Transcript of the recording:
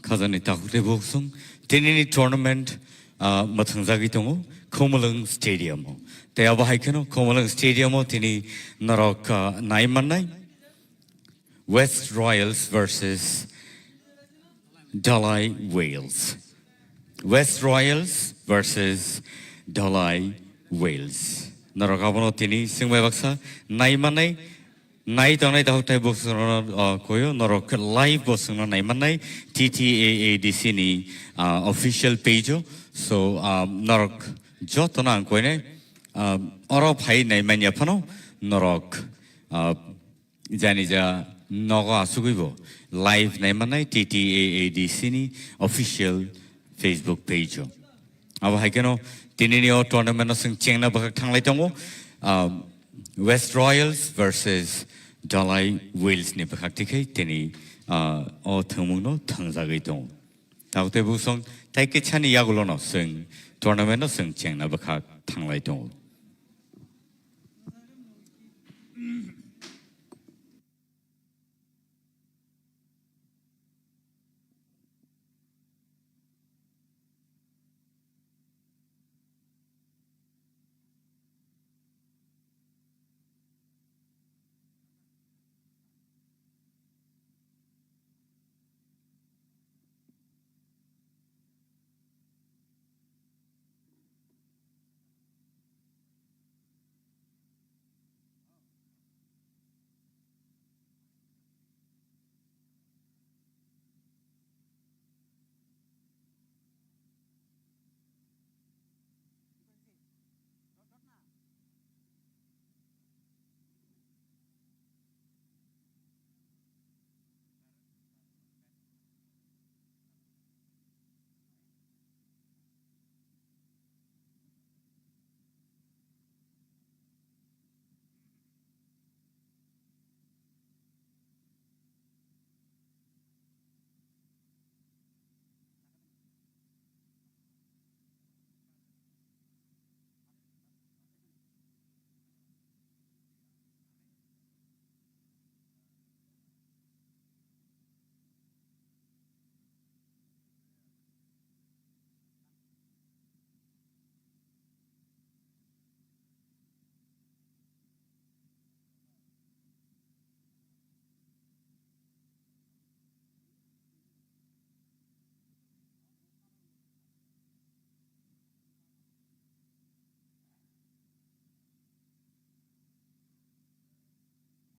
가자니 다국대 복송 데니니 토너먼트 마탕자기 동호 코멀릉 스테디엄 대아바 하이케노 코멀릉 스테디엄 데니 나락 나이만나이 West Royals versus Dalai Wales. West Royals versus Dalai Wales. 나라가보노 티니 승마의 박사 나이만나이 나이 떠나이 다국타이 복수로 고요 너로 그 라이브 복수로 나이만나이 TTAADC니 official page so 너로 저 떠나 안 고이네 어로 파이 나이만이야 파노 너로 자니자 너가 수고이고 live 나이만나이 TTAADC니 official Facebook page. अब है क्या no तीनियो tournament में संग चेंगना बकक थंग light होंगो West Royals versus Dalai Wales ने बकक दिखे तीनी और थंगमुनो थंग जागई तो ताकते बुसंग ताकि छानी यागुलो न संग टूर्नामेंट न संग चेंगना बकक थंग लाइट होंगो